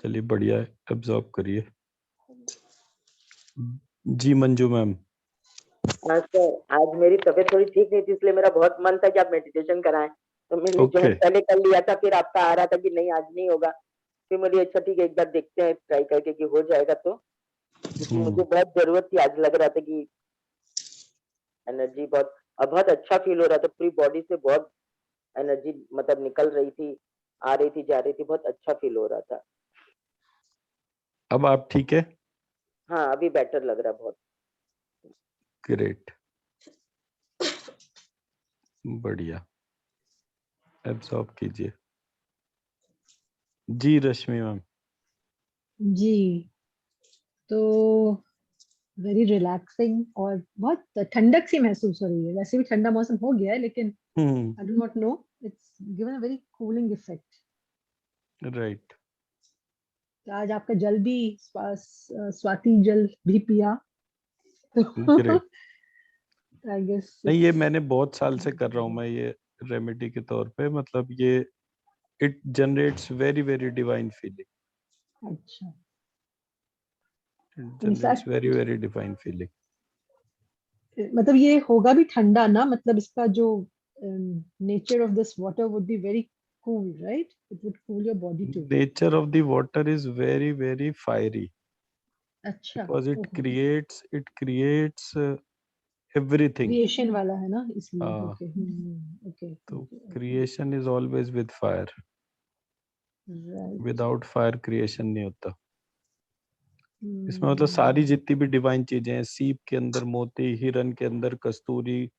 चलिए बढ़िया है, एब्जॉर्ब करिए। जी मंजू मैम। हाँ सर, आज मेरी तबीयत थोड़ी ठीक नहीं थी, इसलिए मेरा बहुत मन था कि आप मेडिटेशन कराएं, तो मैंने ज्वाइन पहले कर लिया था, फिर आपका आ रहा था कि नहीं आज नहीं होगा, फिर मुझे अच्छा ठीक है एक बार देखते हैं ट्राई करके कि हो जाएगा तो, क्योंकि मुझे बहुत जरूरत थी। आज लग रहा था कि एनर्जी बहुत अच्छा फील हो रहा था, पूरी बॉडी से बहुत एनर्जी मतलब निकल रही थी, आ रही थी जा रही थी, बहुत अच्छा फील हो रहा था। अब आप ठीक है? हाँ अभी बेटर लग रहा है बहुत। ग्रेट, बढ़िया, एब्जॉर्ब कीजिए। जी रश्मि मैम। जी, तो वेरी रिलैक्सिंग और बहुत ठंडक सी महसूस हो रही है। वैसे भी ठंडा मौसम हो गया है, लेकिन I do not know, it's given a very cooling effect. Right. आज आपका जल भी स्वाति जल भी पिया, तो ग्रेट। आई गेस नहीं, ये मैंने बहुत साल से कर रहा हूँ मैं, ये रेमेडी के तौर पे, मतलब ये it generates very very divine feeling. अच्छा, generates very very divine feeling. मतलब ये होगा भी ठंडा ना, मतलब इसका जो nature of this water would be very cool, right? It would cool your body too. Nature of the water is very very fiery, अच्छा, because it creates everything. Creation वाला है ना, इसलिए। हाँ, ओके, ओके, तो okay, creation is always with fire, right. Without fire creation नहीं होता। इसमें मतलब सारी जितनी भी डिवाइन चीजें हैं, सीप के अंदर मोती, हिरन के अंदर कस्तूरी,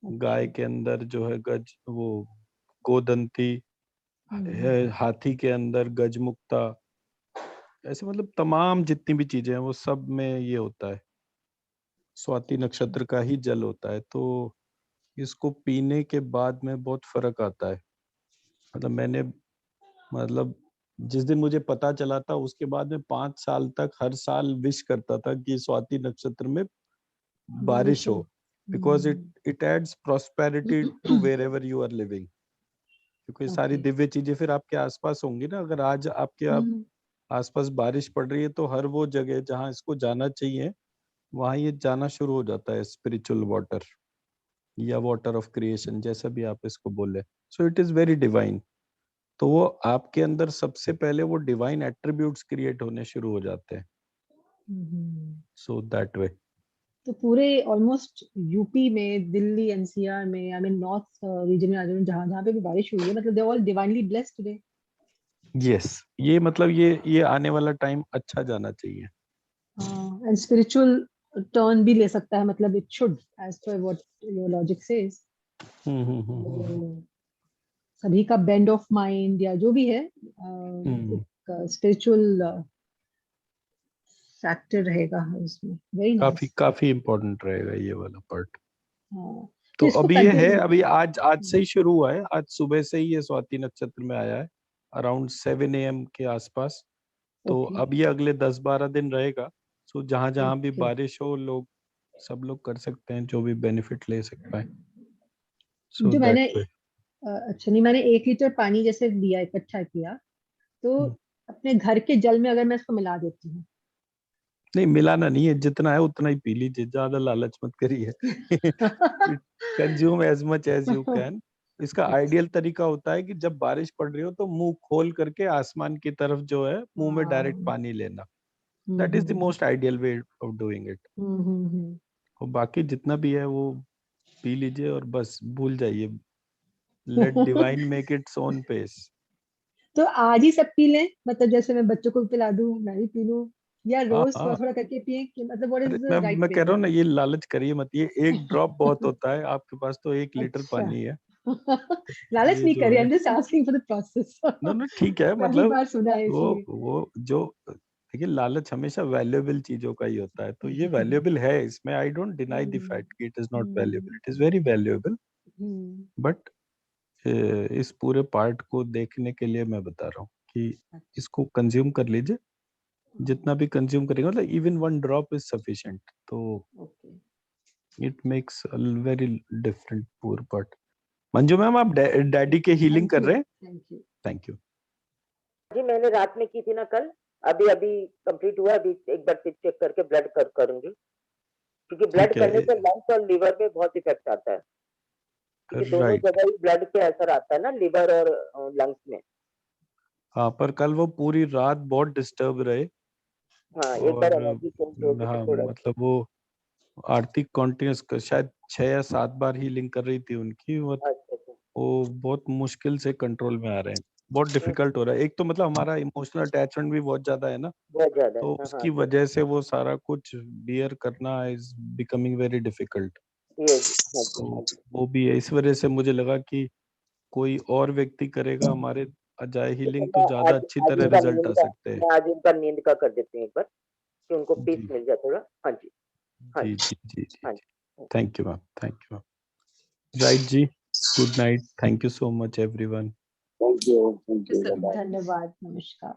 गाय के अंदर जो है गज वो गोदंती, हाथी के अंदर गजमुक्ता, ऐसे मतलब तमाम जितनी भी चीजें हैं वो सब में ये होता है, स्वाति नक्षत्र का ही जल होता है। तो इसको पीने के बाद में बहुत फर्क आता है। मतलब मैंने मतलब जिस दिन मुझे पता चला था उसके बाद में 5 साल तक हर साल विश करता था कि स्वाति नक्षत्र में बारिश हो, because it adds prosperity to wherever you are living. क्योंकि सारी दिव्य चीजें फिर आपके आसपास होंगी ना। अगर आज आपके आसपास बारिश पड़ रही है तो हर वो जगह जहाँ इसको जाना चाहिए वहां ये जाना शुरू हो जाता है, स्पिरिचुअल वाटर या वाटर ऑफ क्रिएशन, जैसा भी आप इसको बोले। So it is very divine. तो वो आपके अंदर सबसे पहले वो डिवाइन एट्रीब्यूट्स क्रिएट होने शुरू हो जाते हैं। So that way. तो पूरे ऑलमोस्ट यूपी में, दिल्ली एनसीआर में, आई मीन नॉर्थ रीजन में, जहाँ जहाँ पे भी बारिश हुई है, मतलब they all divinely blessed today. Yes, ये मतलब ये आने वाला टाइम अच्छा जाना चाहिए। एंड स्पिरिचुअल टर्न भी ले सकता है, मतलब it should, as per what your logic says. सभी का बेंड ऑफ माइंड या जो भी है, एक स्पिरिचुअल फैक्टर रहेगा उसमें। Very nice. काफी इम्पोर्टेंट रहेगा ये वाला पार्ट। तो अभी ये है, अभी आज से ही शुरू हुआ है। आज सुबह से ही ये स्वाति नक्षत्र में आया है अराउंड 7 AM के आसपास। तो अब ये अगले 10-12 दिन रहेगा। सो जहाँ जहाँ भी बारिश हो लोग सब लोग कर सकते हैं जो भी बेनिफिट ले सकता है। जो मैंने अच्छा नहीं, मैंने 1 लीटर पानी जैसे लिया, इकट्ठा किया, तो अपने घर के जल में अगर मैं इसको मिला देती हूँ। नहीं, मिलाना नहीं है, जितना है उतना ही पी लीजिए, ज्यादा लालच मत करिए। Consume as much as you can. इसका आइडियल तरीका होता है कि जब बारिश पड़ रही हो तो मुंह खोल करके आसमान की तरफ जो है मुंह में डायरेक्ट पानी लेना। That is the most ideal way of doing it. और बाकी जितना भी है वो पी लीजिए और बस भूल जाइए। Let divine make its own pace. तो आज ही सब पी लें, मतलब जैसे मैं बच्चों को पिला दूं, मैं भी पी लूं, या रोज थोड़ा थोड़ा करके पिए, कि मतलब व्हाट इज द राइट मैं वे? कह रहा हूँ ना, ये लालच करिए मत। ये एक ड्रॉप बहुत होता है, आपके पास तो 1 लीटर पानी है। लालच नहीं करिए, आई एम है just asking for the process. No ठीक है, पहली मतलब बार सुना है इसलिए। वो जो देखिए, लालच हमेशा वैल्यूएबल चीजों का ही होता है। तो ये वैल्यूएबल है, इसमें I don't deny the fact कि it is not valuable, it is very valuable. But इस पूरे पार्ट को देखने के लिए मैं बता रहा हूँ कि इसको कंज्यूम कर लीजिए। जितना भी कंज्यूम करेंगे, मतलब इवन 1 ड्रॉप इज सफिशिएंट। तो it makes a very different पूर पार्ट। मंजू मैम, आप डैडी के हीलिंग कर रहे हैं? थैंक यू जी। मैंने रात में की थी ना कल, अभी कंप्लीट हुआ। अभी एक बार फिर चेक करके ब्लड करूंगी, क्योंकि ब्लड करने से लंग्स और लिवर में बहुत इफेक्ट आता है, क्योंकि दोनों जगह ही ब्लड के असर आता है ना, लिवर और लंग्स में। हाँ, पर कल वो पूरी रात बहुत डिस्टर्ब रहे। हाँ, एक बार एनर्जी चेंज होगी तो थोड़ा, मतलब वो आरती कॉन्टिन्यूस शायद 6 या 7 बार हीलिंग कर रही थी उनकी। वो बहुत मुश्किल से कंट्रोल में आ रहे हैं, बहुत डिफिकल्ट हो रहा है। एक तो मतलब हमारा इमोशनल अटैचमेंट भी बहुत ज्यादा है ना, बहुत ज्यादा, तो उसकी वजह से वो सारा कुछ बियर करना इज बिकमिंग वेरी डिफिकल्ट। वो भी है। इस वजह से मुझे लगा कि कोई और व्यक्ति करेगा हमारे अजाय हीलिंग तो ज्यादा अच्छी तरह रिजल्ट आ सकते हैं। मैं आज उनका नींद का कर देती हूँ एक बार, कि उनको पीस मिल जाए थोड़ा। हाँ जी, जी जी जी जी। Thank you ma'am, thank you ma'am. Right जी, good night, thank you so much everyone. Thank you, धन्यवाद, नमस्कार।